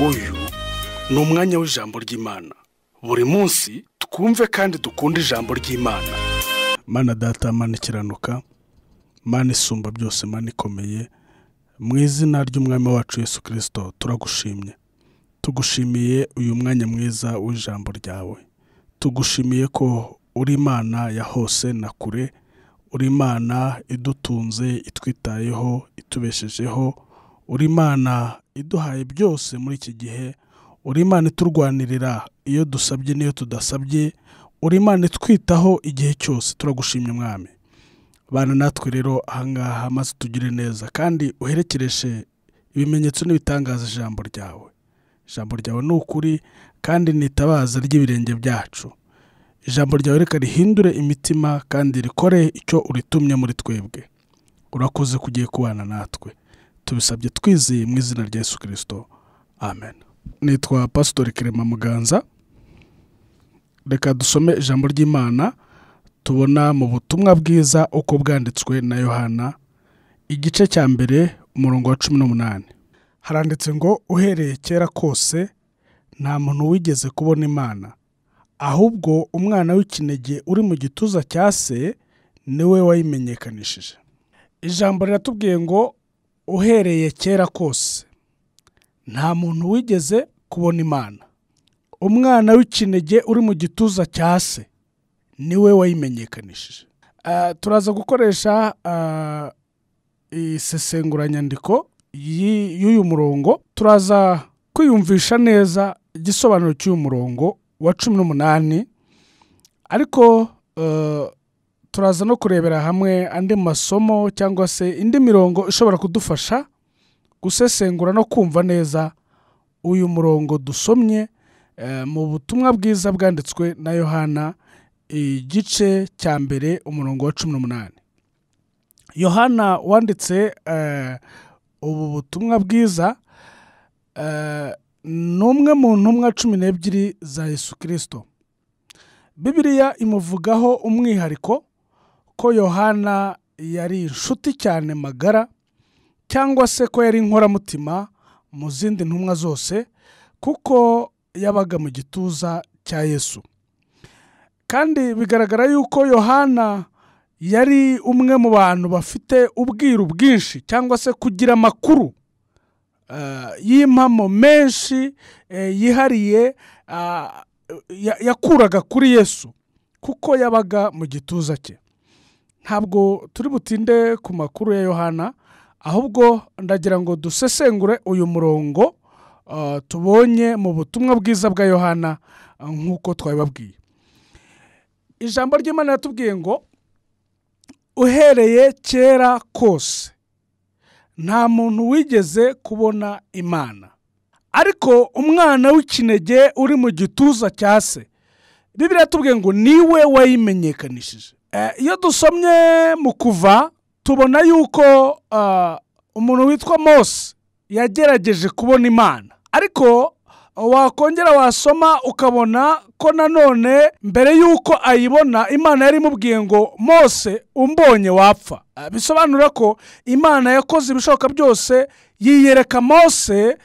uyu ni umwanya w'ijambo ry'Imana. Buri munsi twumve kandi dukunde ijambo ry'Imana. Mana data, Mana ikiranuka, Mana isumba byose, Mana ikomeye, mu izina ry'umwami wacu Yesu Kristo turagushimye. Tugushimiye uyu mwanya mwiza w'ijambo ryawe. Tugushimiye ko uri Imana ya hose na kure, uri Imana idutunze, itwitayeho, itubeshejeho, uri Imana iduhaye byose muri iki gihe, uri Imana iturwanirira iyo dusabye n'iyo tudasabye, uri Imana itwitaho igihe cyose. Turagushimye mwami. Bana natwe rero ahangaha maze tugire neza kandi uherekereshe ibimenyetso n'ibitangaza ijambo ryawe. Ijambo ryawe ni ukuri kandi ni itabaza ry'ibirenge byacu. Ijambo ryawe reka rihindure imitima kandi rikore icyo uritumye muri twebwe. Urakoze kugiye kubana natwe. Tubisabye twizeye mu izina rya Yesu Kristo. Amen. Nitwa Pastor Clement Muganza. Reka dusome ijambo ry'Imana tubona mu butumwa bwiza uko bwanditswe na Yohana, igice cya mbere umurongo wa 18. Haranditse ngo uhereye kera kose nta muntu wigeze kubona Imana, ahubwo umwana w'ikinege uri mu gituza cya se niwe wayimenyekanishije. Ijambo riratubwiye ngo uhereye kera kose nta muntu wigeze kubona Imana, umwana w'ikinege uri mu gituza cya se niwe wayimenyekanishije. Turaza gukoresha isesenguranyandiko y'uyu murongo, turaza kwiyumvisha neza igisobanuro cy'uyu murongo wa 18, ariko turaza no kurebera hamwe andi masomo cyangwa se indi mirongo ishobora kudufasha gusesengura no kumva neza uyu murongo dusomye mu butumwa bwiza bwanditswe na Yohana, igice cya mbere umurongo wa 18. Yohana wanditse ubu butumwa bwiza ni umwe mu ntumwa 12 za Yesu Kristo. Bibiliya imuvugaho umwihariko ko Yohana yari inshuti cyane magara, cyangwa se ko yari inkoramutima mu zindi ntumwa zose, kuko yabaga mu gituza cya Yesu. Kandi bigaragara yuko Yohana yari umwe mu bantu bafite ubwiru bwinshi, cyangwa se kugira amakuru y'impamo menshi yihariye yakuraga kuri Yesu, kuko yabaga mu gituza cye. Ntabwo turi butinde ku makuru ya Yohana, ahubwo ndagira ngo dusesengure uyu murongo tubonye mu butumwa bwiza bwa Yohana nk'uko twabibabwiye. Ijambo ry'Imana yatubwiye ngo uhereye kera kose nta muntu wigeze kubona Imana, ariko umwana w'ikinege uri mu gituza cya se, Bibiliya yatubwiye ngo niwe wayimenyekanishije. Iyo dusomye mu Kuva tubona yuko umuntu witwa Mose yagerageje kubona Imana, ariko wakongera wasoma ukabona ko nanone mbere yuko ayibona Imana yari imubwiye ngo Mose umbonye wapfa. Bisobanura ko Imana yakoze ibishoboka byose yiyereka Mose,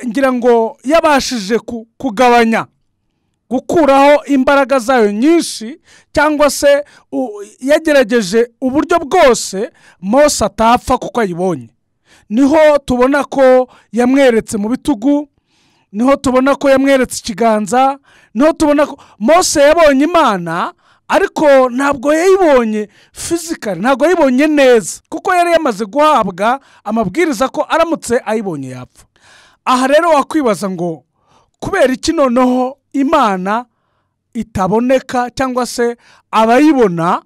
ngira ngo yabashije kugabanya, gukuraho imbaraga zayo nyinshi, cyangwa se yagerageje uburyo bwose Mose atapfa kuko ayibonye. Niho tubona ko yamweretse mu bitugu, niho tubona ko yamweretse ikiganza, niho tubona ko Mose yabonye Imana, ariko ntabwo yayibonye physically, ntabwo yayibonye neza, kuko yari yamaze guhabwa amabwiriza ko aramutse ayibonye yapfa. Aha rero wakwibaza ngo kubera iki noneho Imana itaboneka, cyangwa se abayibona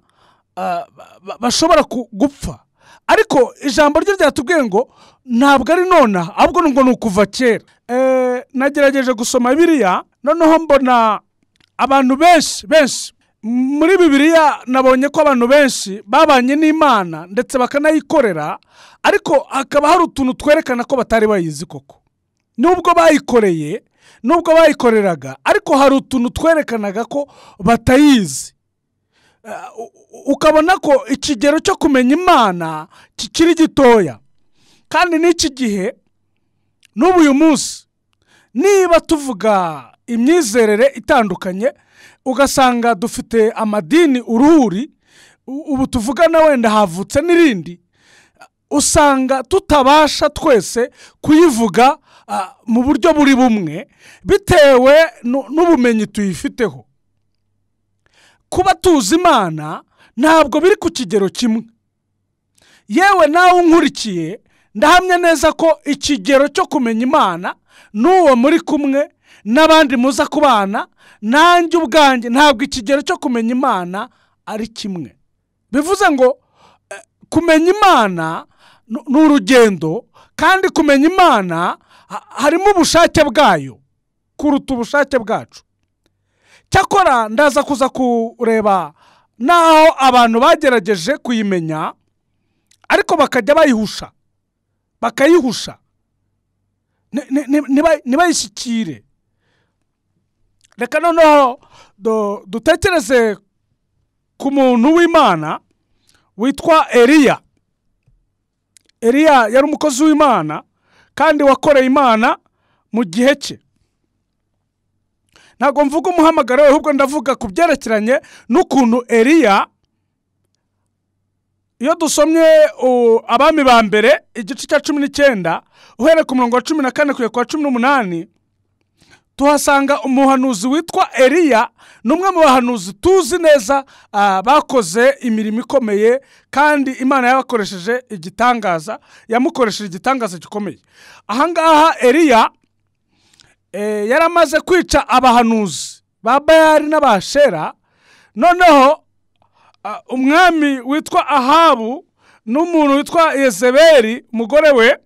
bashobora gupfa? Ariko ijambo rye ryatubwiye ngo ntabwo ari nona, ahubwo ngo ni ukuva kera. Nagerageje gusoma Bibiliya, noneho mbona abantu benshi muri Bibiliya, nabonye ko abantu benshi babanye n'Imana ndetse bakanayikorera, ariko hakaba hari utuntu twerekana ko batari bayizi koko. Nubwo bayikoreraga, ariko hari utuntu twerekanaga ko batayizi. Ukabona ko ikigero cyo kumenya Imana kikiri gitoya. Kandi n'iki gihe n'ubu uyu munsi niba tuvuga imyizerere itandukanye ugasanga dufite amadini uruhuri, ubu tuvugana wenda havutse n'irindi, usanga tutabasha twese kuyivuga mu buryo buri bumwe bitewe n'ubumenyi tuyifiteho. Kuba tuzi Imana ntabwo biri ku kigero kimwe. Yewe nawe unkurikiye ndahamya neza ko ikigero cyo kumenya Imana n'uwo muri kumwe n'abandi muza kubana nanjye ubwanjye ntabwo ikigero cyo kumenya Imana ari kimwe. Bivuze ngo kumenya Imana ni urugendo, kandi kumenya Imana harimo ubushake bwayo kuruta ubushake bwacu. Cyakora ndaza kuza kureba naho abantu bagerageje kuyimenya ariko bakajya bakayihusha ntibayishyikire. Reka noneho dutekereze ku muntu w'Imana witwa Eliya. Eliya yari umukozi w'Imana kandi wakoreye Imana mu gihe cye. Ntabwo mvuga umuhamagaro we, ahubwo ndavuga ku byerekeranye n'ukuntu Eliya, iyo dusomye abami ba mbere igice cya 19 uhereye ku murongo wa 14 kugera ku wa 18, tuhasanga umuhanuzi witwa Eliya, n'umwe mu bahanuzi tuzi neza bakoze imirimo ikomeye, kandi Imana yabakoresheje igitangaza, yamukoresheje igitangaza gikomeye. Ahangaha Eliya yaramaze kwica abahanuzi ba Bayali n'Abashera. Noneho umwami witwa Ahabu n'umuntu witwa Yezebeli umugore we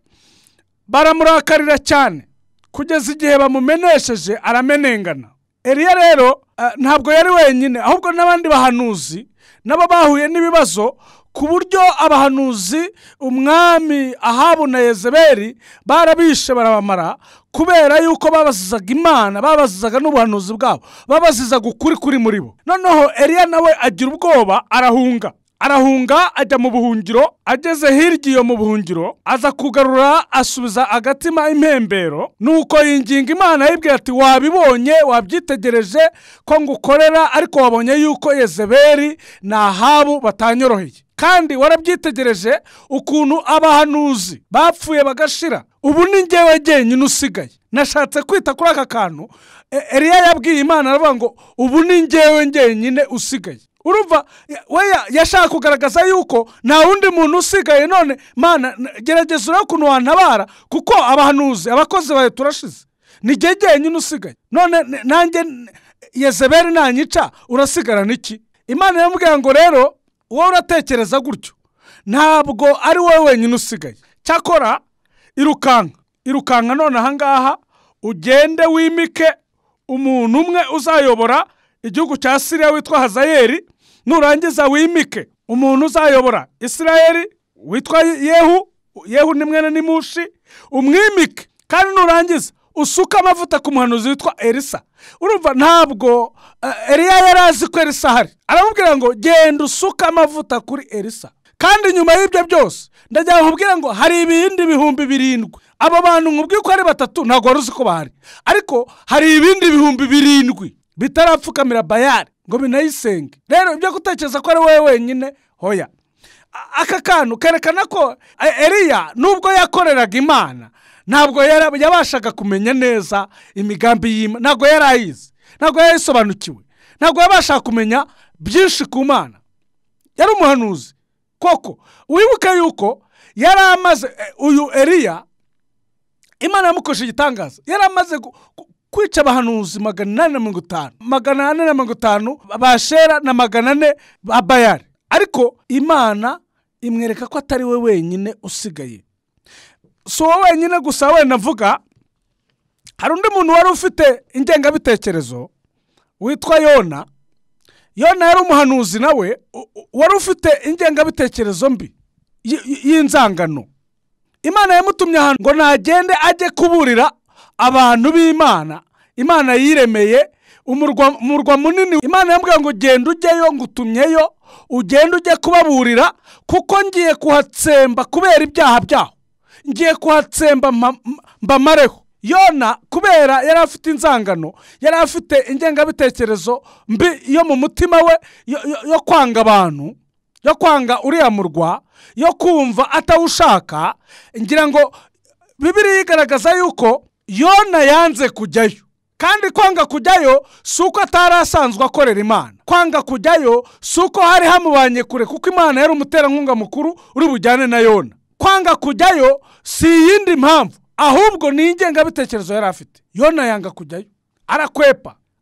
baramurakarira cyane kugeza igihe bamumenesheje aramenengana. Eliya rero ntabwo yari wenyine, ahubwo n'abandi bahanuzi nabo bahuye n'ibibazo, ku buryo abahanuzi umwami Ahabu na Yezebeli barabishe barabamara, kubera yuko babazizaga Imana, babazizaga n'ubuhanuzi bwabo, babazizaga ukuri kuri muri bo. Noneho Eliya nawe agira ubwoba, arahunga ajya mu buhungiro. Ageze hirya iyo mu buhungiro aza kugarura, asubiza agatima impembero, nuko yinginga Imana yibwira ati wabibonye, wabyitegereje ko ngukorera, ariko wabonye yuko Yezebeli na Ahabu batanyoroheye, kandi warabyitegereje ukuntu abahanuzi bapfuye bagashira, ubu ni njyewe jyenyine usigaye. Nashatse kwita kuri aka kantu. Eliya yabwiye Imana aravuga ngo ubu ni njyewe jyenyine usigaye. Urumva we yashaka kugaragaza yuko nta wundi muntu usigaye. None Mana gerageza urebe ukuntu wantabara, kuko abahanuzi abakozi bawe turashize, ni njye jyenyine usigaye. None nanjye Yezebeli nanyica urasigara niki? Imana yamubwira ngo rero wowe uratekereza gutyo, ntabwo ari wowe wenyine usigaye. Cyakora irukanka none ahangaha ugende wimike umuntu umwe uzayobora igihugu cya Siriya witwa Hazayeli. Nurangiza wimike umuntu uzayobora Isirayeli witwa Yehu ni mwene Nimushi, umwimike, kandi nurangiza usuka amavuta ku muhanuzi witwa Elisa. Urumva ntabwo Eliya yari azi ko Elisa ahari, aramubwira ngo genda usuka amavuta kuri Elisa. Kandi nyuma y'ibyo byose ndajya nkubwira ngo hari ibindi bihumbi 7. Abo bantu nkubwiye ko ari 3 ntabwo wari uzi ko bahari, ariko hari ibindi bihumbi 7 bitarapfukamira Bayali ngo binayisenge. Rero ibyo gutekereza ko ari wowe wenyine, hoya. Aka kantu kerekana ko Eliya nubwo yakoreraga Imana ntabwo yabashaga kumenya neza imigambi y'Imana, ntabwo yari ayizi, ntabwo yayisobanukiwe, ntabwo yabashaga kumenya byinshi ku Mana. Yari umuhanuzi koko. Wibuke yuko yari amaze, uyu Eliya Imana yamukoresheje igitangaza, yari amaze kwica abahanuzi 450 Abashera na 400 ba Bayali, ariko Imana imwereka ko atari we wenyine usigaye. So wenyine gusa we navuga, hari undi muntu wari ufite ingengabitekerezo witwa Yona. Yona yari umuhanuzi nawe wari ufite ingengabitekerezo mbi y'inzangano. Imana yamutumye ahantu ngo nagende ajye kuburira abantu b'Imana. Imana yiremeye umurwa munini. Imana yambwira ngo genda ujyeyo, ngutumyeyo, ugende ujye kubaburira, kuko ngiye kuhatsemba kubera ibyaha byaho, ngiye kuhatsemba mbamareho. Yona kubera yari afite inzangano, yari afite ingengabitekerezo mbi yo mu mutima we yo kwanga abantu, yo kwanga uriya murwa, yo kumva atawushaka. Ngira ngo Bibiliya igaragaza yuko Yona yanze kujyayo, kandi kwanga kujyayo si uko atari asanzwe akorera Imana. Kwanga kujyayo si uko hari hamubanye kure, kuko Imana yari umuterankunga mukuru uri bujyane na Yona. Kwanga kujyayo si yindi mpamvu, ahubwo ni ingengabitekerezo yari afite. Yona yanga kujyayo,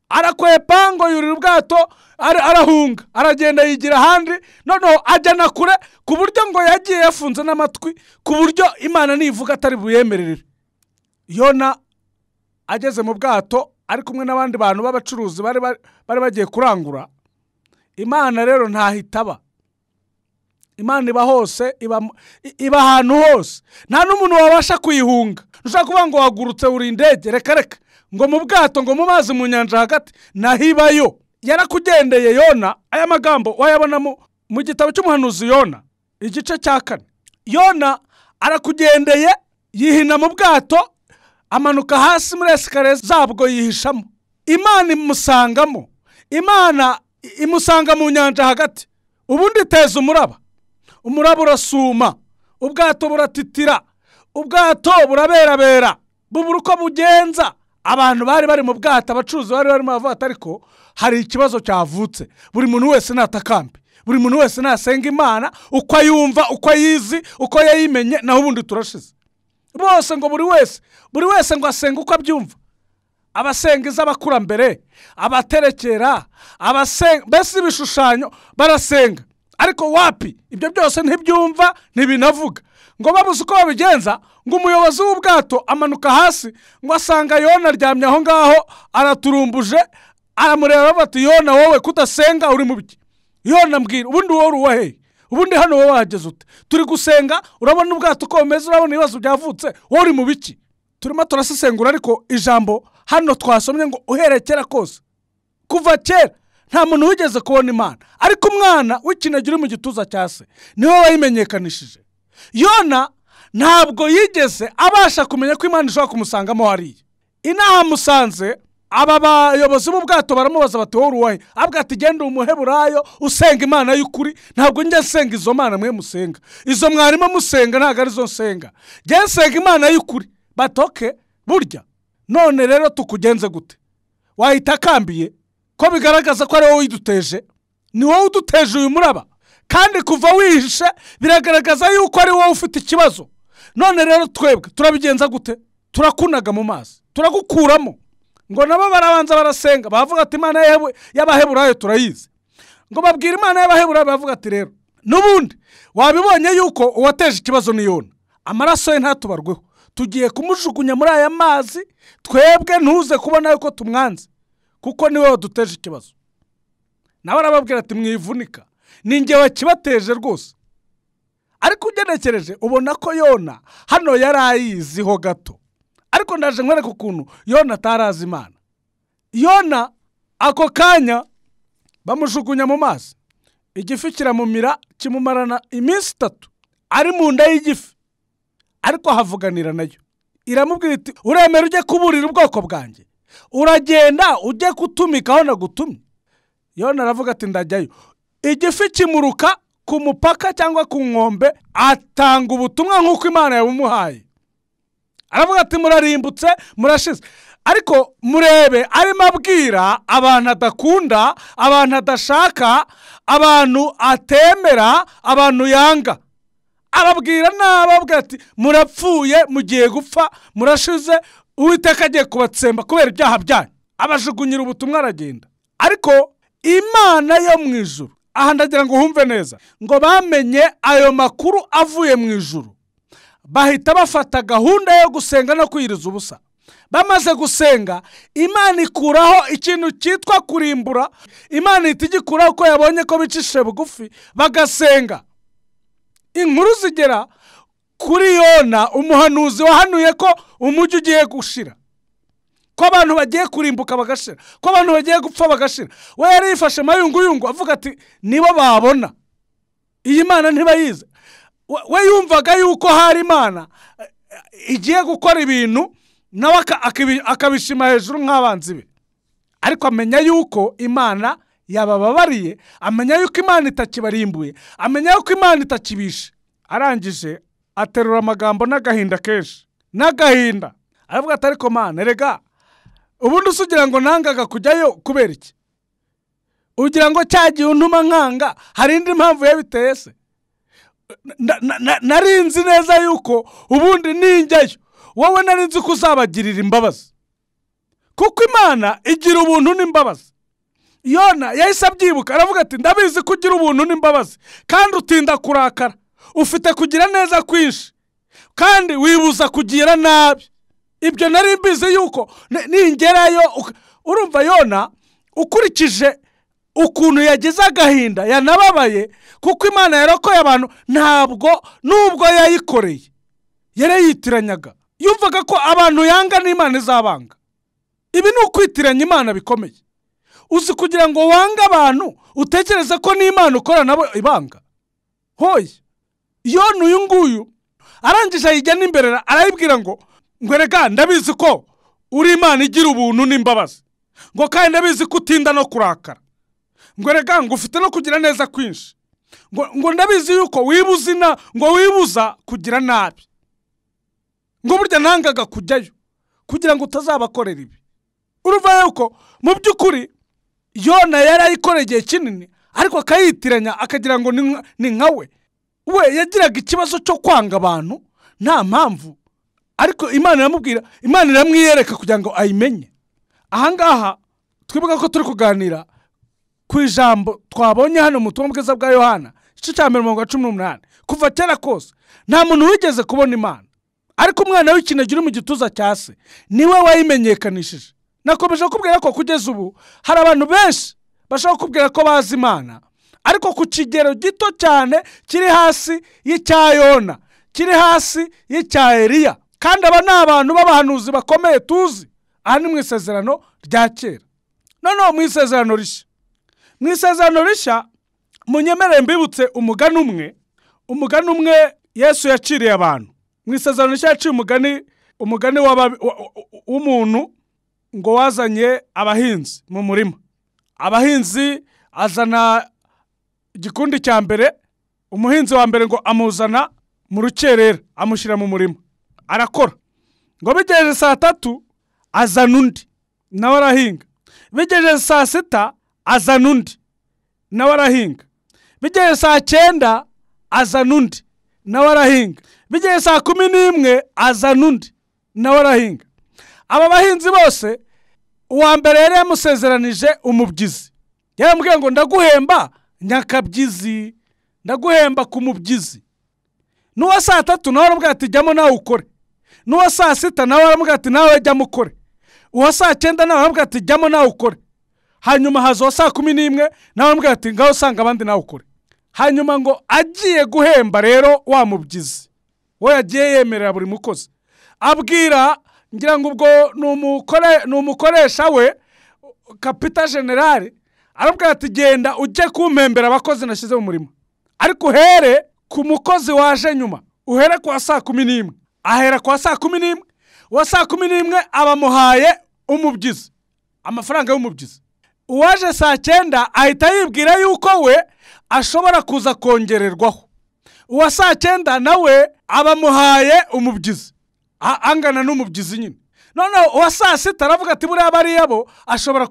arakwepa ngo yurira ubwato, arahunga, aragenda yigira ahandi, noneho ajyana kure ku buryo ngo yagiye yafunze n'amatwi, ku buryo Imana nivuga atari buyemerere. Yona ageze mu bwato ari kumwe n'abandi bantu b'abacuruzi bari bagiye kurangura. Imana rero ntahitaba. Imana iba hose, iba ahantu hose, nta n'umuntu wabasha kuyihunga. Ushaka kuvuga ngo wagurutse uri indege, reka ngo mu bwato, ngo mu mazi, mu nyanja hagati, nahibayo. Yarakugendeye Yona. Aya magambo wayabona mu gitabo cy'umuhanuzi Yona igice cya 4. Yona arakugendeye, yihina mu bwato, amanuka hasi muri esikariye zabwo yihishamo. Imana imusangamo, Imana imusanga mu nyanja hagati. Ubundi iteza umuraba urasuma, ubwato buratitira, ubwato buraberabera, bubura uko bugenza. Abantu bari mu bwato, abacuruzi bari mu bwato, ariko hari ikibazo cyavutse. Buri muntu wese natakambe, buri muntu wese nasenga Imana uko ayumva, uko ayizi, uko yayimenye, naho ubundi turashize. Bose ngo buri wese ngo asenga uko abyumva. Abasenga iz'abakurambere, abaterekera, mbese ibishushanyo barasenga, ariko wapi, ibyo byose ntibyumva, ntibinavuga. Ngo babuze uko babigenza, ngo umuyobozi w'ubwato amanuka hasi, ngo asanga Yona aryamye aho ngaho, araturumbuje, aramureba bati, Yona wowe kudasenga uri mu biki? Yona mbwira, ubundi wowe uri uwahe? Ubundi hano wowe wahageze ute? Turi gusenga, urabona ubwato uko bumeze, urabona ibibazo byavutse, wowe uri mu biki? Turimo turasesengura, ariko ijambo hano twasomye ngo uherekera kose, kuva kera nta muntu wigeze kubona Imana, ariko umwana w'ikinege uri mu gituza cya se niwe wayimenyekanishije. Yona ntabwo yigeze abasha kumenya ko Imana ishobora kumusangamo hariya. Inaha musanze, aba bayobozi b'ubwato baramubaza bati, wowe uwahe? Abwa ati, genda umuheburayo usenga Imana y'ukuri, ntabwo njya nsenga izo mana mwe musenga, izo mwarimo musenga ntabwo arizo nsenga, njya nsenga Imana y'ukuri. Batoke burya none rero tukugenze gute? Wahitakambiye ko bigaragaza ko ari wowe widuteje, ni wowe uduteje uyu muraba, kandi kuva wihishe biragaragaza yuko ari wowe ufite ikibazo. None rero twebwe turabigenza gute? Turakunaga mu mazi, turagukuramo. Ngo nabo barabanza barasenga, bavuga ati, Imana y'abaheburayo turayizi. Ngo babwira Imana y'abaheburayo, bavuga ati, rero n'ubundi wabibonye yuko uwateje ikibazo ni Yona, amaraso ye ntatubarweho, tugiye kumujugunya muri aya mazi, twebwe ntuze kubona yuko tumwanze, kuko niwe waduteje ikibazo. Nawe arababwira ati, mwivunika, ni njye wakibateje rwose. Ariko ugenekereje ubona ko Yona hano yari ayiziho gato, ariko ndaje nkwereka ukuntu Yona atarazi Imana. Yona ako kanya bamujugunya mu mazi, igifi kiramumira, kimumarana iminsi 3 ari mu nda y'igifi, ariko havuganira nayo. Iramubwira iti, uremera ujye kuburira ubwoko bwanjye? Uragenda ujye kutumika aho nagutumye? Yona aravuga ati, ndajyayo. Igifi kimuruka ku mupaka cyangwa ku nkombe, atanga ubutumwa nk'uko Imana yabumuhaye. Aravuga ati, murarimbutse, murashize. Ariko murebe, arimo abwira abantu adakunda, abantu adashaka, abantu atemera, abantu yanga. Arabwira n'ababwira ati, murapfuye, mugiye gupfa, murashize, Uwiteka agiye kubatsemba kubera ibyaha byanyu. Abajugunyira ubutumwa, aragenda. Ariko Imana yo mu ijuru, aha ndagira ngo humve neza, ngo bamenye ayo makuru avuye mu ijuru, bahita bafata gahunda yo gusenga no kwiyiriza ubusa. Bamaze gusenga, Imana ikuraho ikintu cyitwa kurimbura. Imana itigikuraho ko yabonye ko bicishije bugufi bagasenga. Inkuru zigera kuri Yona, umuhanuzi wahanuye ko umujyi ugiye gushira, ko abantu bagiye kurimbuka bagashira, ko abantu bagiye gupfa bagashira. We yari yifashe mayunguyungu avuga ati, nibo babona iyi Mana ntibayize. We yumvaga yuko hari Imana igiye gukora ibintu nawe akabishima hejuru nk'abanzi be, ariko amenya yuko Imana yabababariye, amenya yuko Imana itakibarimbuye, amenya yuko Imana itakibishe. Arangije aterura amagambo n'agahinda kenshi, n'agahinda aravuga ati ariko Mana erega ubundi usugira ngo nangaga kujyayo kubera iki? Ugira ngo cyagiye untuma nkanga hari indi mpamvu yabiteye se? Narinzi neza yuko ubundi ninjyayo wowe narinzi ko uzabagirira imbabazi, kuko Imana igira ubuntu n'imbabazi. Yona yahise abyibuka aravuga ati ndabizi ko ugira ubuntu n'imbabazi kandi utinda kurakara, ufite kugira neza kwinshi kandi wibuza kugira nabi. Ibyo nari mbizi yuko ningerayo. Urumva Yona ukurikije ukuntu yagize agahinda, yanababaye kuko Imana yarokoye abantu, ntabwo nubwo yayikoreye yarayitiranyaga, yumvaga ko abantu yanga n'Imana izabanga. Ibi ni ukwitiranya Imana bikomeye. Uzi kugira ngo wange abantu utekereze ko n'Imana ukora nabo ibanga. Hoye Yona uyu nguyu arangije ayijya n'imbere arayibwira ngo rega ndabizi ko uri Imana igira ubuntu n'imbabazi, ngo kandi ndabizi ko utinda no kurakara, ngo rega ngo ufite no kugira neza kwinshi, ngo ndabizi yuko wibuza kugira nabi, ngo burya nangaga kujyayo kugira ngo utazabakorera ibi. Urumva yuko mu by'ukuri Yona yarayikoreye igihe kinini, ariko akayitiranya akagira ngo ni nkawe. We yagiraga ikibazo cyo kwanga abantu nta mpamvu, ariko Imana iramubwira, Imana iramwiyereka kugira ngo ayimenye. Ahangaha twibuka ko turi kuganira ku ijambo twabonye hano mu butumwa bwiza bwa Yohana igice cya 18. Kuva kera kose nta muntu wigeze kubona Imana, ariko umwana w'ikinege uri mu gituza cya se niwe wayimenyekanishije. Nakomeje kubwira ko kugeza ubu hari abantu benshi bashaka kubwira ko bazi Imana, ariko ku kigero gito cyane kiri hasi y'icya Yona, kiri hasi y'icya Eliya. Kandi aba ni abantu b'abahanuzi bakomeye tuzi. Aha ni mu isezerano rya kera. Noneho mu isezerano rishya munyemerere mbibutse umugani umwe Yesu yaciriye abantu. Mu isezerano rishya yaciye umugani w'umuntu ngo wazanye abahinzi mu murima. Abahinzi azana igikundi cya mbere, umuhinzi wa mbere ngo amuzana mu rukerera amushyira mu murima arakora. Ngo bigejeje saa 3 azana undi nawe arahinga. Bigejeje saa 6 azana undi nawe arahinga. Bigejeje saa 9 azana undi nawe arahinga. Bigejeje saa 11 azana undi nawe arahinga. Aba bahinzi bose uwa mbere yari yamusezeranije umubyizi, yaramubwiye ngo ndaguhemba nyakabyizi, ndaguhemba ku mubyizi. N'uwa saa 3 nawe aramubwira ati jyamo nawe ukore. N'uwa saa 6 nawe aramubwira ati nawe jyamo ukore. Uwa saa 9 nawe aramubwira ati jyamo nawe ukore. Hanyuma haza uwa saa 11 nawe aramubwira ati ngaho usanga abandi nawe ukore. Hanyuma ngo agiye guhemba rero wa mubyizi, we yagiye yemerera buri mukozi, abwira ngira ngo ubwo numukoresha we kapita generale, arabwira ati genda ujye kumpembera abakozi nashyize mu murima, ariko uhere ku mukozi waje nyuma, uhere kwa saa 11. Ahera kwa saa 11, wa saa 11 abamuhaye umubyizi, amafaranga y'umubyizi. Uwaje saa 9 ahita yibwira yuko we ashobora kuza kongererwaho. Uwa saa 9 nawe abamuhaye umubyizi angana n'umubyizi nyine. Noneho uwa saa 6 aravuga ati buriya bariya bo ashobora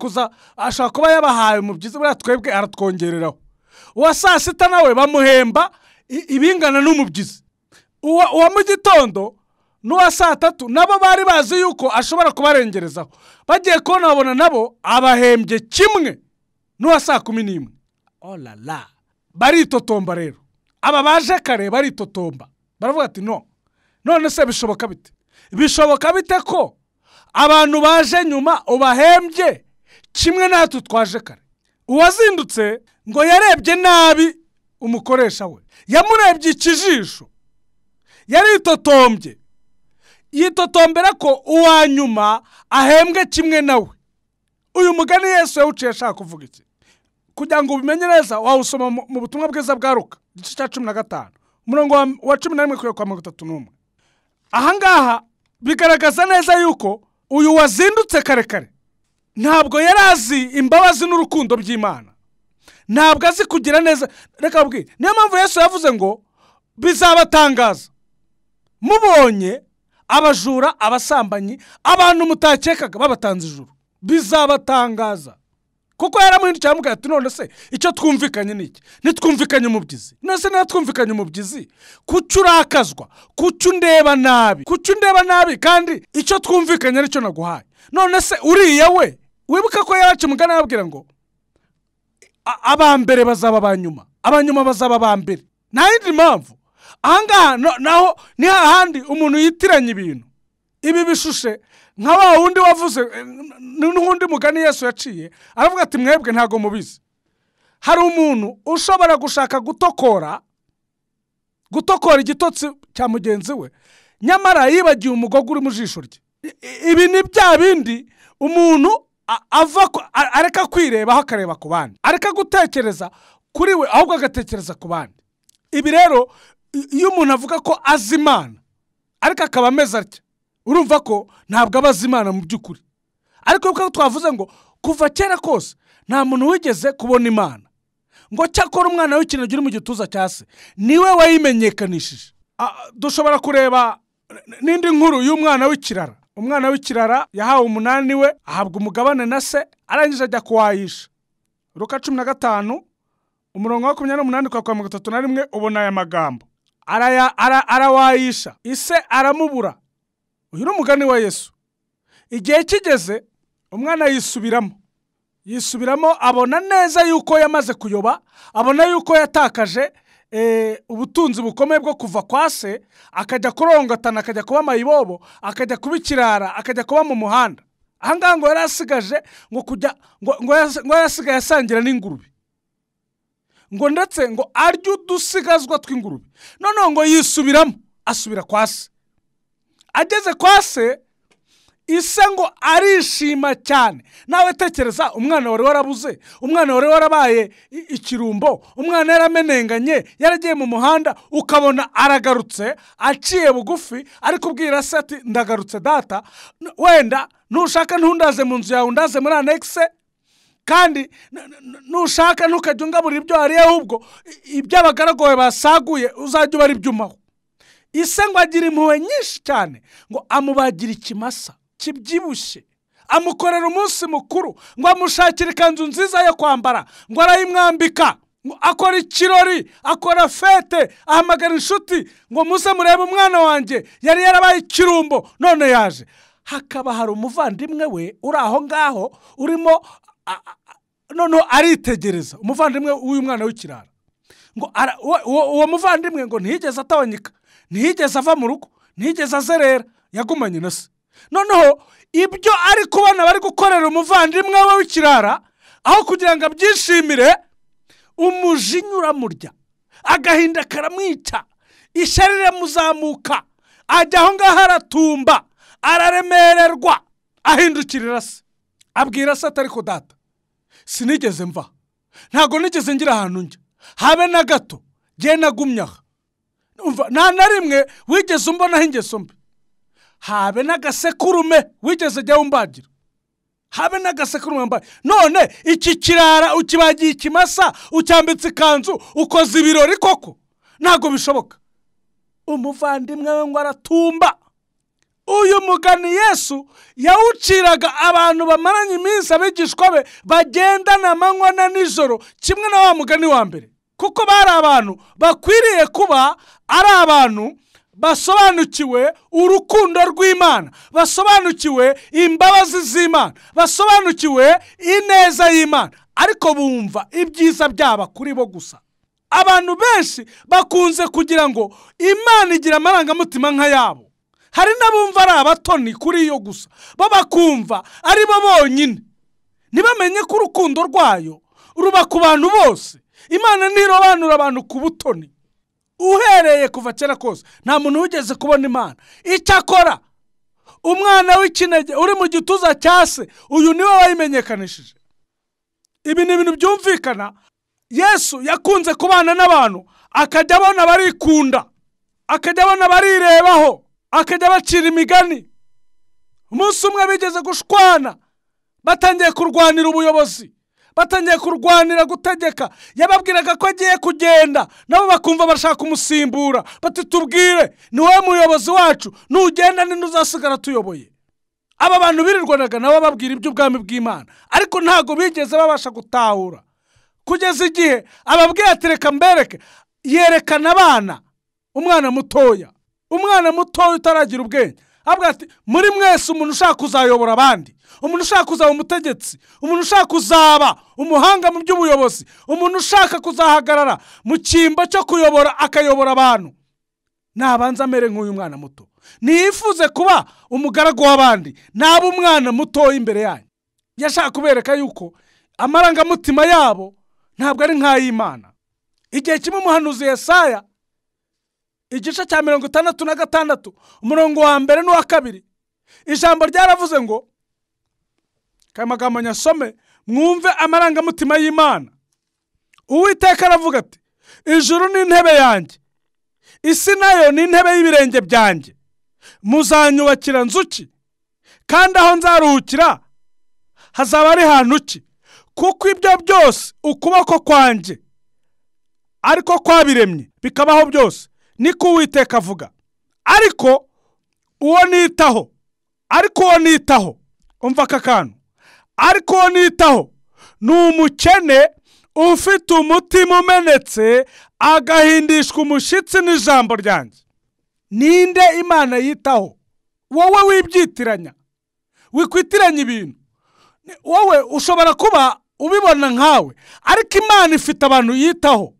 kuba yabahaye umubyizi, buriya twebwe aratwongereraho. Uwa saa 6 nawe bamuhemba ibingana n'umubyizi. Uwa mu gitondo n'uwa saa 3 nabo bari bazi yuko ashobora kubarengerezaho, bagiye kubona babona nabo abahembye kimwe n'uwa saa 11. Oh la la, baritotomba rero. Aba baje kare baritotomba, baravuga ati none se bishoboka bite? Bishoboka bite ko abantu baje nyuma ubahembye kimwe natwe twaje kare? Uwazindutse ngo yarebye nabi umukoresha we, yamurebye ikijisho, yaritotombye, yitotombera ko uwa nyuma ahembwe kimwe nawe. Uyu mugani Yesu yawuciye ashaka kuvuga iki? Kugira ngo ubimenye neza wawusoma mu butumwa bwiza bwa Luka igice cya 15 umurongo wa 11 kugera kwa 31. Ahangaha bigaragaza neza yuko uyu wazindutse kare ntabwo yari azi imbabazi n'urukundo by'Imana, ntabwo azi kugira neza. Reka babwire, niyo mpamvu Yesu yavuze ngo bizabatangaza mubonye abajura, abasambanyi, abantu mutakekaga babatanze ijuru. Bizabatangaza kuko yaramuhindukiye aramubwira ati none se icyo twumvikanye niki? Nitwumvikanye umubyizi, none se natwumvikanye umubyizi kuki urakazwa, kuki undeba nabi kandi icyo twumvikanye nicyo naguhaye. None se uriya we wibuka ko yacu mugana yabwira ngo abambere bazaba abanyuma, abanyuma bazaba abambere. Nta yindi mpamvu. Ahangaha naho ni hahandi umuntu yitiranya ibintu. Ibi bishushe nka wa wundi wavuze n'undi mugani Yesu yaciye aravuga ati mwebwe ntago mubizi. Hari umuntu ushobora gushaka gutokora igitotsi cya mugenzi we, nyamara yibagiye umugogo uri mu jisho rye. Ibi ni bya bindi umuntu areka kwirebaho akareba ku bandi, areka gutekereza kuri we ahubwo agatekereza ku bandi. Ibi rero iyo umuntu avuga ko azi Imana ariko akaba ameze atya, urumva ko ntabwo abazi Imana mu by'ukuri. Ariko uko twavuze ngo kuva kera kose nta muntu wigeze kubona Imana, ngo cyakora umwana w'ikinege uri mu gituza cya se niwe wayimenyekanishije. Dushobora kureba n'indi nkuru y'umwana w'ikirara. Umwana w'ikirara yahawe umunani we, ahabwa umugabane na se, arangije ajya kuwayisha. Luka 15 umurongo wa 28 kwa 31 ubona aya magambo. Arawayisha, ise aramubura. Uyu ni umugani wa Yesu. Igihe kigeze umwana yisubiramo abona neza yuko yamaze kuyoba, abona yuko yatakaje ubutunzi bukomeye bwo kuva kwa se, akajya kurongatana, akajya kuba mayibobo, akajya kuba ikirara, akajya kuba mu muhanda. Ahangaha ngo yarasigaje ngo yasigaye asangira n'ingurube, ngo ndetse ngo arye udusigazwa tw'ingurube. None ngo yisubiramo, asubira kwa se. Ageze kwa se, ise ngo arishima cyane. Nawe tekereza, umwana wari warabuze, umwana wari warabaye ikirumbo, umwana yaramenenganye, yaragiye mu muhanda, ukabona aragarutse aciye bugufi, ari kubwira se ati ndagarutse data, wenda nushaka ntundaze mu nzu yawe, undaze muri anexe, kandi nushaka ntukajya ungaburira ibyo hariye, ahubwo iby'abagaragowe basaguye uzajya ubara ibyumaho. Ise ngo agira impuhwe nyinshi cyane, ngo amubagira ikimasa kibyibushye, amukorera umunsi mukuru, ngo amushakira ikanzu nziza yo kwambara, ngo arayimwambika, ngo akora ikirori, akora fete, ahamagara inshuti ngo muze murebe umwana wanjye yari yarabaye ikirumbo none yaje. Hakaba hari umuvandimwe we uri aho ngaho urimo none aritegereza, umuvandimwe w'uyu mwana w'ikirara. Ngo uwo muvandimwe ngo ntiyigeze atawanyika, ntiyigeze ava mu rugo, ntiyigeze azerera, yagumanye na se. Noneho ibyo ari kubona bari gukorera umuvandimwe we w'ikirara, aho kugira ngo abyishimire, umujinya uramurya, agahinda karamwica, ishyari riramuzamuka, ajya aho ngaho aratumba, araremererwa, ahindukirira se, abwira se atari ko data, sinigeze mva, ntago nigeze ngira ahantu njya, habe na gato, jye nagumye aha. Nta na rimwe wigeze umbonaho ingeso mbi, habe n'agasekurume wigeze jya umbagira, habe n'agasekurume mbaye. None iki kirara ukibagiye ikimasa, ucyambitse ikanzu, ukoze ibirori koko? Ntago bishoboka. Umuvandimwe we ngo aratumba. Uyu mugani Yesu yawuciraga abantu bamaranye iminsi, abigishwa be bagendana amanywa na nijoro, kimwe na wa mugani wa mbere, kuko bari abantu bakwiriye kuba ari abantu basobanukiwe urukundo rw'Imana, basobanukiwe imbabazi z'Imana, basobanukiwe ineza y'Imana, ariko bumva ibyiza byaba kuri bo gusa. Abantu benshi bakunze kugira ngo Imana igira amarangamutima nk'ayabo. Hari n'abumva ari abatoni kuri yo gusa, bo bakumva ari bo bonyine, ntibamenye ko urukundo rwayo ruba ku bantu bose. Imana ntirobanura abantu ku butoni. Uhereye kuva kera kose nta muntu wigeze kubona Imana. Icyakora umwana w'ikinege uri mu gituza cya se, uyu niwe wayimenyekanishije. Ibi ni ibintu byumvikana. Yesu yakunze kubana n'abantu, akajya abona barikunda, akajya abona barirebaho, akajya bacira imigani, umunsi umwe bigeze gushwana, batangiye kurwanira ubuyobozi, batangiye kurwanira gutegeka. Yababwiraga ko agiye kugenda, nabo bakumva bashaka kumusimbura, bati tubwire ni wowe muyobozi wacu, nugenda ni uzasigara tuyoboye. Aba bantu birirwanaga nabo babwira iby'ubwami bw'Imana, ariko ntago bigeze babasha gutahura, kugeza igihe ababwiye ati reka mbereke. Yerekana abana, umwana mutoya utaragira ubwenge, avuga ati muri mwese umuntu ushaka kuzayobora abandi, umuntu ushaka kuzaba umutegetsi, umuntu ushaka kuzaba umuhanga mu by'ubuyobozi, umuntu ushaka kuzahagarara mu cyimbo cyo kuyobora akayobora abantu, nabanza amere nk'uyu mwana muto. Niyifuze kuba umugaragu w'abandi, naba umwana muto imbere yanyu. Yashaka kubereka yuko amarangamutima yabo ntabwo ari nk'ay'Imana. Igihe kimwe umuhanuzi Yesaya, igice cya 66 umurongo wa 1 n'uwa 2, ijambo ryaravuze ngo, kamagambo nyasome mwumve amarangamutima y'Imana. Uwiteka aravuga ati, ijuru ni intebe yanjye, isi nayo ni intebe y'ibirenge byanjye. Muzanyubakira nzuki, kandi aho nzaruhukira hazaba ari hantu ki? Kuko ibyo byose ukuboko kwanjye ariko kwabiremye bikabaho byose, niko Uwiteka avuga. Ariko uwo nitaho, umva aka kantu, ariko uwo nitaho ni umukene ufite umutima umenetse, agahindishwa umushyitsi n'ijambo ryanjye. Ninde Imana yitaho? Wowe wibyitiranya, wikwitiranya ibintu. Wowe ushobora kuba ubibona nkawe, ariko Imana ifite abantu yitaho.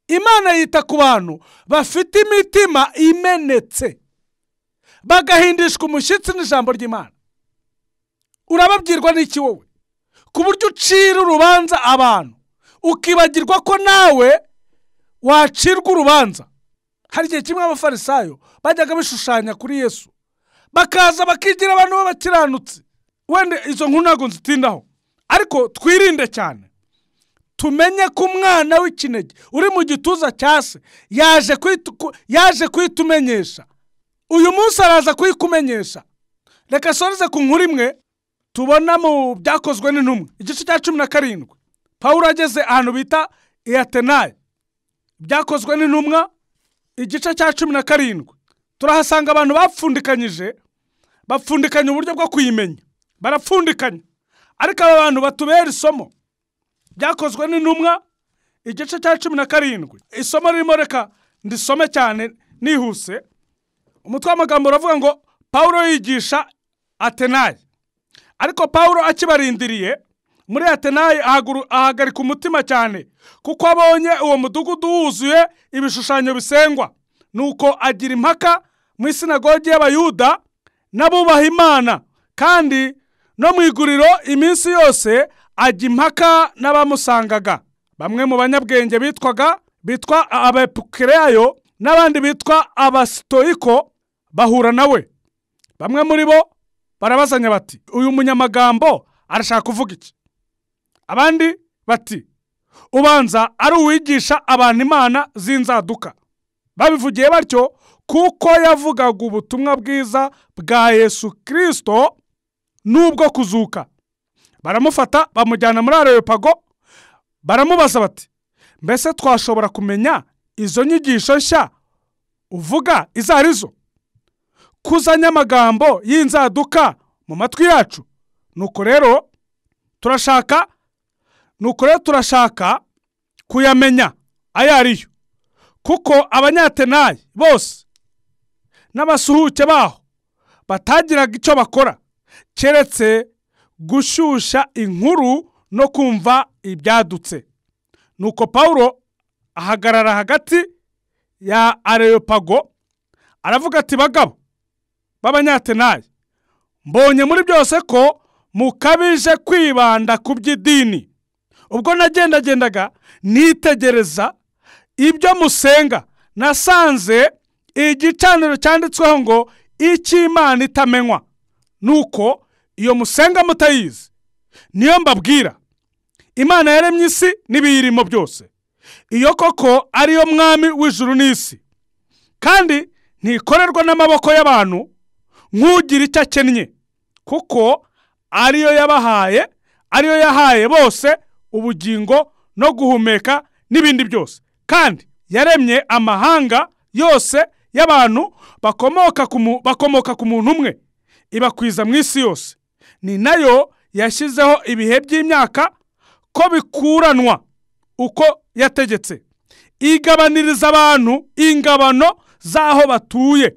Imana yita ku bantu bafite imitima imenetse, bagahindishwa umushyitsi n'ijambo ry'Imana. Urababwirwa n'iki wowe? Ku buryo ucira urubanza abantu, ukibagirwa ko nawe wacirwa urubanza. Hari igihe kimwe abafarisayo bajyaga bishushanya kuri Yesu, bakaza bakigira abantu b'abakiranutsi. Wende izo nkuru ntago nzitindaho, ariko twirinde cyane. Tumenye ko umwana w'ikinege uri mu gituza cya se yaje kwitumenyesha. Uyu munsi araza kuyikumenyesha. Reka soreze ku nkuru imwe tubona mu Byakozwe n'Intumwa, igice cya 17. Pawulo ageze ahantu bita i Atenayi. Byakozwe n'Intumwa, igice cya 17. Turahasanga abantu bapfundikanye uburyo bwo kuyimenya, barapfundikanye. Ariko aba bantu batubera isomo. Byakozwe n'Intumwa, igice cya 17. Isomo ririmo, reka ndisome cyane nihuse. Umutwe w'amagambo uravuga ngo Pawulo yigisha Atenayi. Ariko Pawulo akibarindiriye muri Atenayi ahagarika umutima cyane, kuko abonye uwo mudugudu wuzuye ibishushanyo bisengwa. Nuko agira impaka mu isinagogi y'Abayuda n'abubaha Imana, kandi no mu iguriro iminsi yose ajya impaka n'abamusangaga. Bamwe mu banyabwenge bitwa Abepikureyo n'abandi bitwa Abasitoiko bahura nawe. Bamwe muri bo barabazanya bati, uyu munyamagambo arashaka kuvuga iki? Abandi bati, ubanza ari uwigisha abantu imana z'inzaduka. Babivugiye batyo kuko yavugaga ubutumwa bwiza bwa Yesu Kristo n'ubwo kuzuka. Baramufata bamujyana muri Areyopago, baramubaza bati, mbese twashobora kumenya izo nyigisho nshya uvuga izo arizo? Kuzanya amagambo y'inzaduka mu matwi yacu. Nuko rero turashaka kuyamenya ayo ariyo, kuko Abanyatenayi bose n'abasuhuke baho batagiraga icyo bakora keretse gushyushya inkuru no kumva ibyadutse. Nuko Pawulo ahagarara hagati ya Areyopago, aravuga ati, bagabo b'Abanyatenayi, mbonye muri byose ko mukabije kwibanda ku by'idini. Ubwo nagendagendaga nitegereza ibyo musenga, nasanze igicaniro cyanditsweho ngo icy'Imana itamenywa. Nuko iyo musenga mutayizi, niyo mbabwira. Imana yaremye isi n'ibiyirimo byose, iyo koko ariyo mwami w'ijuru n'isi, kandi ntikorerwa n'amaboko y'abantu nk'ugira icyo akennye. kuko ariyo yabahaye, ariyo yahaye bose ubugingo no guhumeka n'ibindi byose. Kandi yaremye amahanga yose y'abantu bakomoka ku muntu umwe, ibakwiza mu isi yose. Ni nayo yashyizeho ibihe by'imyaka ko bikuranwa uko yategetse, igabaniriza abantu ingabano z'aho batuye,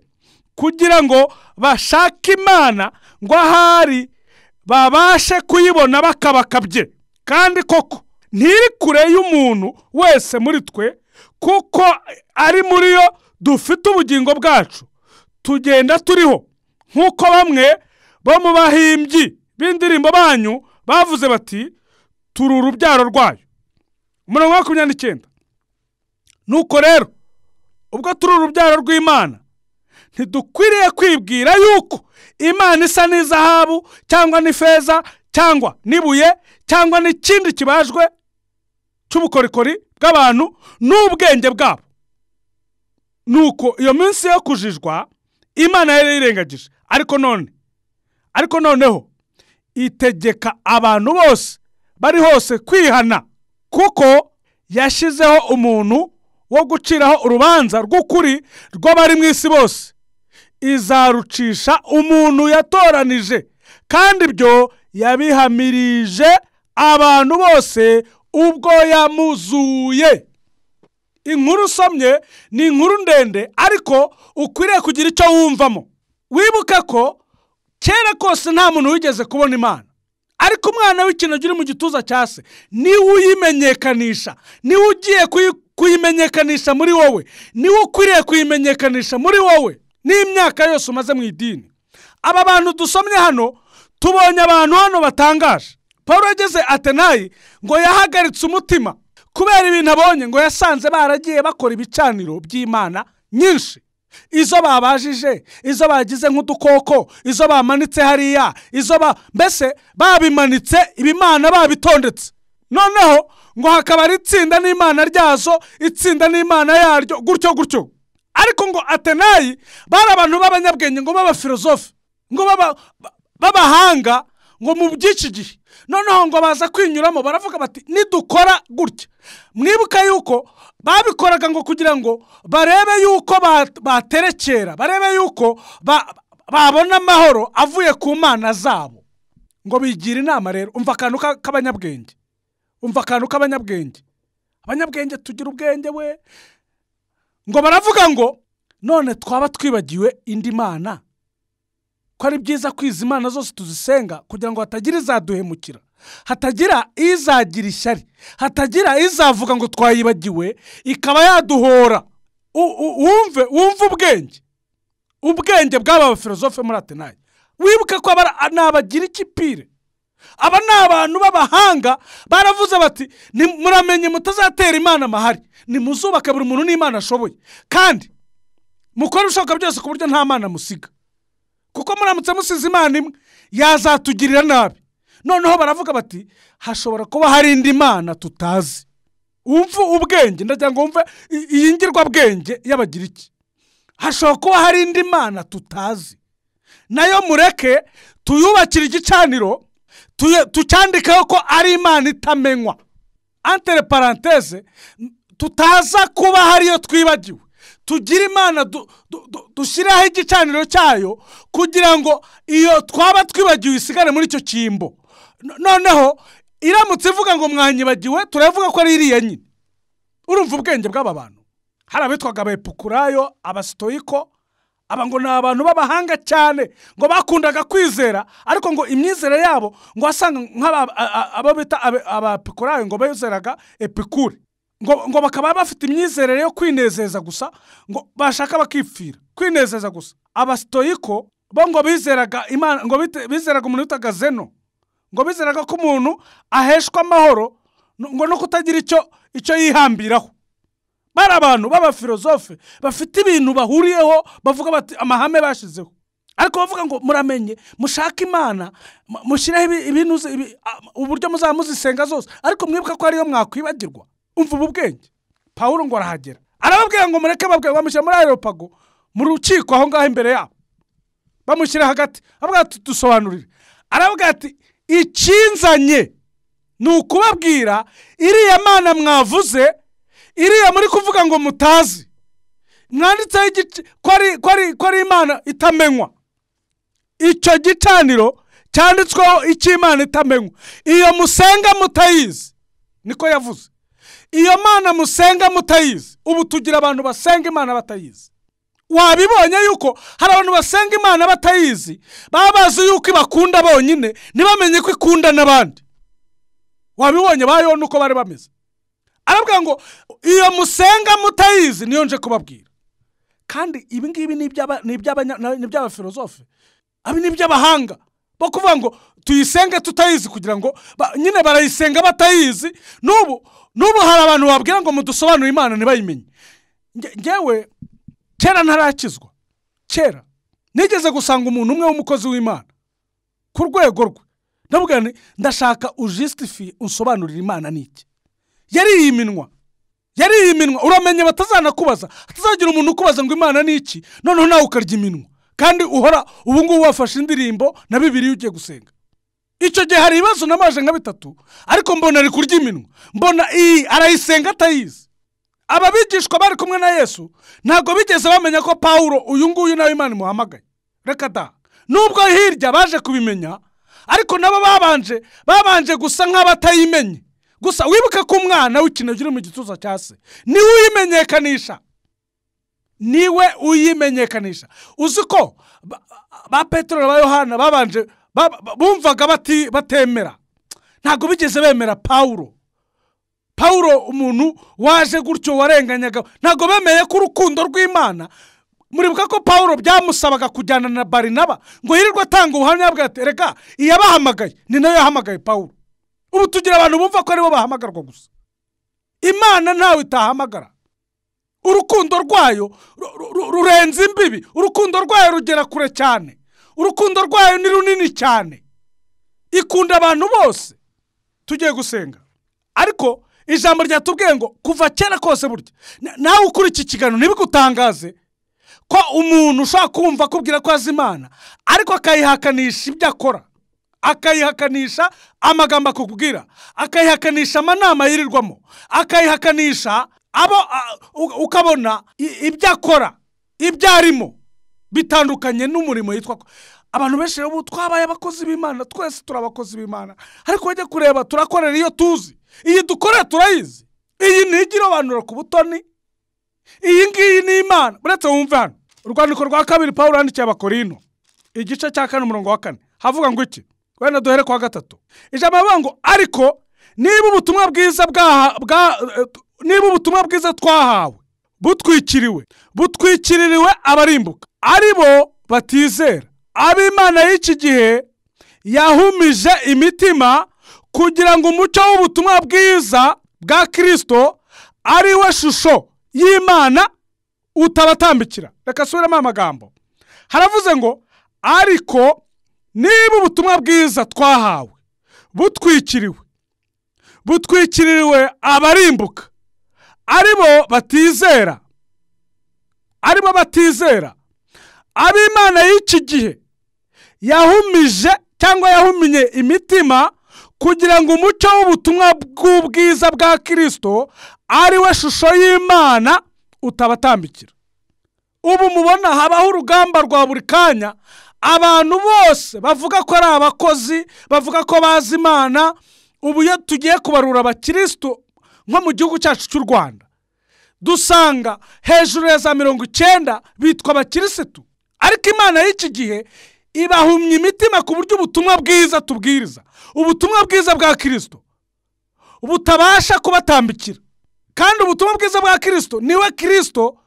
kugira ngo bashake Imana ngo ahari babashe kuyibona bakabakabye. Kandi koko ntiri kure y'umuntu wese muri twe, kuko ari muri yo dufite ubugingo bwacu, tugenda turiho, nk'uko bamwe bo mu bahimbyi b'indirimbo banyu bavuze bati turi urubyaro rwayo. 29. Nuko rero ubwo turi urubyaro rw'Imana, ntidukwiriye kwibwira yuko Imana isa n'izahabu cyangwa n'ifeza cyangwa n'ibuye cyangwa n'ikindi kibajwe cy'ubukorikori bw'abantu n'ubwenge bwabo. Nuko iyo minsi yo kujijwa Imana yari irengagije, ariko noneho itegeka abantu bose bari hose kwihana, kuko yashyizeho umuntu wo guciraho urubanza rw'ukuri rw'abari mu isi bose. Izarucisha umuntu yatoranije, kandi ibyo yabihamirije abantu bose ubwo yamuzuye. Inkuru usomye ni inkuru ndende, ariko ukwiriye kugira icyo wumvamo. Wibuke ko kera kose nta muntu wigeze kubona Imana, ariko umwana w'ikinege uri mu gituza cya se niwe uyimenyekanisha, niwe ugiye kuyimenyekanisha muri wowe, niwe ukwiriye kuyimenyekanisha muri wowe n'imyaka yose umaze mu idini. Aba bantu dusomye hano, tubonye abantu hano batangaje. Pawulo yageze Atenayi ngo yahagaritse umutima kubera ibintu abonye, ngo yasanze baragiye bakora ibicaniro by'Imana nyinshi, izo babajije, izo bagize nk'udukoko, izo bamanitse hariya, mbese babimanitse ibimana babitondetse. Noneho ngo hakaba ari itsinda n'Imana ryazo, itsinda n'Imana yaryo, gutyo. Ariko ngo Atenayi bari abantu b'abanyabwenge, ngo b'abafilozofe, ngo b'abahanga, ngo mu by'iki gihe. Noneho ngo baza kwinyuramo, baravuga bati nidukora gutya. Mwibuka yuko babikoraga ngo kugira ngo barebe yuko baterekera, barebe yuko babona amahoro avuye ku mana zabo. Ngo bigira inama rero. Umva akantu k'abanyabwenge, abanyabwenge tugira ubwenge we. Ngo baravuga ngo none twaba twibagiwe indi mana, ko ari byiza kwiza imana zose tuzisenga, kugira ngo hatagira izaduhemukira, hatagira izagira ishyari, hatagira izavuga ngo twayibagiwe ikaba yaduhora. Wumve ubwenge bw'aba bafilozofe muri Atenayi. Wibuke ko n'abagira ikipire, aba ni abantu b'abahanga. Baravuze bati muramenye mutazatera Imana amahari, nimuzubake buri muntu n'Imana ashoboye, kandi mukore ibishoboka byose ku buryo nta mana musiga, kuko muramutse musize Imana imwe yazatugirira nabi. Noneho baravuga bati hashobora kuba hari indi mana tutazi. Umva ubwenge, ndagira ngo umve iyi ngirwabwenge y'abagira iki. Hashobora kuba hari indi mana tutazi, nayo mureke tuyubakire igicaniro, tucyandikeho ko ari Imana itamenywa, entre parenthèse, tutaza kuba hariyo twibagiwe. Tugira Imana dushyiraho igicaniro cyayo, kugira ngo iyo twaba twibagiwe isigare muri icyo cyimbo. Noneho iramutse ivuga ngo mwanyibagiwe, turavuga ko ari iriya nyine. Urumva ubwenge bw'aba bantu. Hari abitwaga Abepikurayo, Abasitoyiko. Aba ngo ni abantu b'abahanga cyane, ngo bakundaga kwizera, ariko ngo imyizere yabo ngo wasanga nk'abo bita Abapikurayo ngo bizeraga Epikure. Ngo bakaba bafite imyizerere yo kwinezeza gusa, ngo bashaka bakipfira, kwinezeza gusa. Abasitoyiko bo ngo bizeraga Imana, ngo bizeraga umuntu witaga Zeno, ngo bizeraga ko umuntu aheshwa amahoro ngo no kutagira icyo yihambiraho. Bari abantu b'abafilozofe bafite ibintu bahuriyeho, bavuga bati amahame bashizeho, ariko bavuga ngo muramenye mushaka Imana, mushyiraho ibintu uburyo muzamuzisenga zose, ariko mwibuka ko ariyo mwakwibagirwa. Umva ubwenge. Pawulo ngo arahagera, arababwira ngo mureke bamushyira muri Areopago, mu rukiko aho ngaho imbere yabo, bamushyira hagati, avuga ati dusobanurire. aravuga ati ikinzanye ni ukubabwira iriya mana mwavuze, iriya muri kuvuga ngo mutazi, mwanditseho ko ari imana itamenywa. Icyo gicaniro cyanditsweho icy'imana itamenywa, iyo musenga mutayizi, niko yavuze. Iyo mana musenga mutayizi. Ubu tugira abantu basenga imana batayizi. Wabibonye yuko hari abantu basenga imana batayizi, baba bazi yuko ibakunda bonyine, ntibamenye ko ikunda n'abandi. Wabibonye bayo nuko bari bameze. Aravuga ngo iyo musenga mutayizi niyo nje kubabwira. Kandi ibi ngibi ni iby'abafilozofe, abi ni iby'abahanga bo kuvuga ngo tuyisenge tutayizi, kugira ngo nyine barayisenga batayizi. N'ubu hari abantu babwira ngo mudusobanurire imana ntibayimenye. Ngewe kera ntarakizwa, kera nigeze gusanga umuntu umwe w'umukozi w'imana ku rwego rwe, ndavuga nti ndashaka ujustify unsobanurira imana niki. Yari yiminwa, uramenye batazanakubaza, hatazagira umuntu ukubaza ngo imana niki, noneho nawe ukarya iminwa, kandi uhora ubu ngubu wafashe indirimbo na Bibiliya ugiye gusenga. Icyo gihe hari ibibazo namaje nka bitatu, ariko mbona ari kurya iminwa, mbona arayisenga atayizi. Ababigishwa bari kumwe na Yesu ntago bigeze bamenya ko Paulo uyu nguyu nawe Imana imuhamagaye. Reka da, nubwo hirya baje kubimenya, ariko nabo babanje gusa nk'abatayimenye. Gusa wibuke ko umwana w'ikinege uri mu gituza cya se niwe uyimenyekanisha. Uzi ko ba Petero na Yohana babanje bumvaga batemera, ntago bigeze bemera Paulo umuntu waje gutyo warenganyaga, ntago bemeye ko urukundo rw'Imana. Muribuka ko Paulo byamusabaga kujyana na Barinaba ngo yirirwe atanga ubuhamya bwa tereka iyabahamagaye ni nayo yahamagaye Paulo. Ubu tugira abantu bumva ko aribo bahamagarwa gusa, Imana ntawe itahamagara. Urukundo rwayo rurenze imbibi, urukundo rwayo rugera kure cyane, urukundo rwayo ni runini cyane, ikunda abantu bose. Tugiye gusenga, ariko ijambo ryatubwiye ngo kuva kera kose burya nawe ukuri iki kiganiro ntibigutangaze ko umuntu ushaka kumva kubwira ko azi Imana ariko akayihakanisha ibyo akora, akayihakanisha amagambo akubwira, akayihakanisha amanama yirirwamo, akayihakanisha ukabona ibyo akora, ibyo arimo bitandukanye n'umurimo yitwa. Abantu benshi ubu twabaye abakozi b'Imana, twese turabakozi b'Imana, ariko bajya kureba turakorera iyo tuzi, iyi dukora turayizi, iyi ntigira abantu ku butoni, iyi ngiyi ni Imana. Buretse wumve hano urwandiko rwa kabiri Paulo yandikiye Abakorino igice cya 4 umurongo wa 4 havuga ngo iki? Wenda duhere kwa 3. Ijambo rivuga ngo ariko niba ubutumwa bwiza twahawe butwikiririwe abarimbuka, aribo batizera, ab'Imana y'iki gihe yahumije imitima kugira ngo umucyo w'ubutumwa bwiza bwa Kristo ari we shusho y'Imana utabatambikira. Reka subiramo amagambo, haravuze ngo ariko niba ubutumwa bwiza twahawe butwikiririwe abarimbuka, aribo batizera, ab'Imana y'iki gihe yahumije cyangwa yahuminye imitima kugira ngo umucyo w'ubutumwa bw'ubwiza bwa Kristo ari we shusho y'Imana utabatambikira. Ubu mubona habaho urugamba rwa buri kanya, abantu bose bavuga ko ari abakozi, bavuga ko bazi Imana. Ubu iyo tugiye kubarura abakristo nko mu gihugu cyacu cy'u Rwanda, dusanga hejuru ya za 90 bitwa abakristo, ariko Imana y'iki gihe ibahumye imitima ku buryo ubutumwa bwiza tubwiriza, ubutumwa bwiza bwa Kristo ubutabasha kubatambikira. Kandi ubutumwa bwiza bwa Kristo niwe Kristo,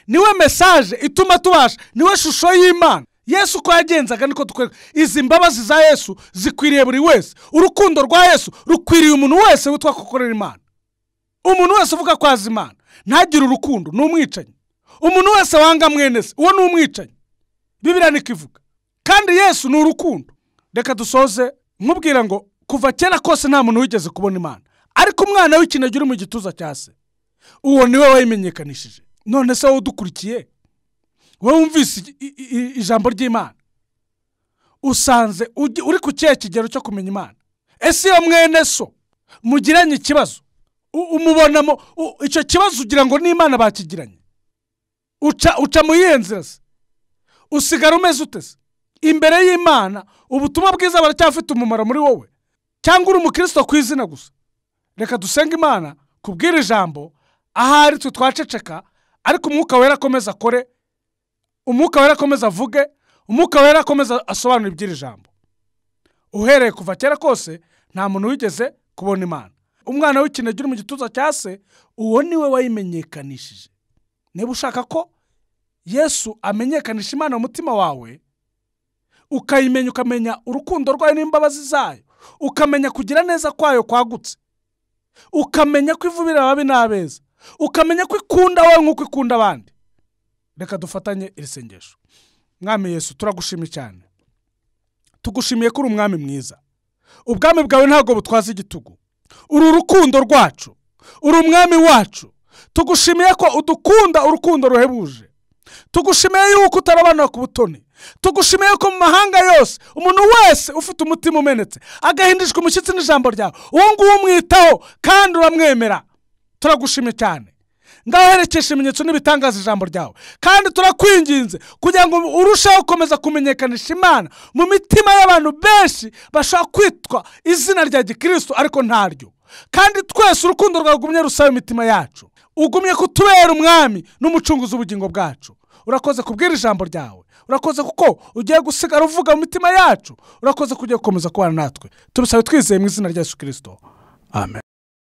niwe message ituma tubasha, niwe shusho y'Imana. Yesu ko yagenzaga niko tukwereka. Izi mbabazi za Yesu zikwiriye buri wese, urukundo rwa Yesu rukwiriye umuntu wese witwa gukorera Imana. Umuntu wese uvuga ko azi Imana ntagire urukundo n'umwicanyi. Umuntu wese wanga mwene se uwo n'umwicanyi. Bibiliya nikivuga. Kandi Yesu ni urukundo. Reka dusoze nkubwira ngo kuva kera kose nta muntu wigeze kubona Imana, ariko umwana w'ikinege uri mu gituza cya se uwo niwe wayimenyekanishije. None se wowe udukurikiye, wowe wumvise ijambo ry'Imana, usanze uri ku kihe kigero cyo kumenya Imana? Ese iyo mwene so mugiranye ikibazo umubonamo icyo kibazo ugira ngo n'Imana bakigiranye, uca mu yenzira se, usigara umeze utese imbere y'Imana? Ubutumwa bwiza baracyafite umumaro muri wowe cyangwa uri umukristo ku izina gusa? Reka dusenga Imana kubwira ijambo, ahari twe twaceceka, ariko umwuka wera akomeza akore, umwuka wera akomeza avuge, umwuka wera akomeza asobanura iby'iri jambo. Uhereye kuva kera kose nta muntu wigeze kubona Imana. Umwana w'ikinege uri mu gituza cya se, uwo niwe wayimenyekanishije. Niba ushaka ko Yesu amenyekanisha Imana mu mutima wawe, ukayimenya, ukamenya urukundo rwayo n'imbabazi zayo, ukamenya kugira neza kwayo kwagutse, ukamenya ko ivubira ababi n'abeza, ukamenya ko ikunda wowe nk'uko ikunda abandi, reka dufatanye iri sengesho. Mwami Yesu, turagushimiye cyane, tugushimiye ko uri umwami mwiza. Ubwami bwawe ntabwo butwaza igitugu, uri urukundo rwacu, uri umwami wacu. Tugushimiye ko udukunda urukundo ruhebuje, tugushimiye yuko utarabanura ku butoni, tugushimiye ko mu mahanga yose umuntu wese ufite umutima umenetse agahindishwa umushyitsi n'ijambo ryawe, uwo nguwo umwitaho kandi uramwemera. Turagushimiye cyane, ngaho herekesha ibimenyetso n'ibitangaza ijambo ryawe, kandi turakwinginze kugira ngo urusheho gukomeza kumenyekanisha Imana mu mitima y'abantu benshi bashaka kwitwa izina rya Gikristo ariko ntaryo. Kandi twese urukundo rwawe ugumye rusaba imitima yacu, ugumye kutubera umwami n'umucunguzi w'ubugingo bwacu. Urakoze kubwira ijambo ryawe, urakoze kuko ugiye gusigara uvuga mu mitima yacu, urakoze kugiye gukomeza kubana natwe. Tubisabe twizeye mu izina rya Yesu Kristo, amen.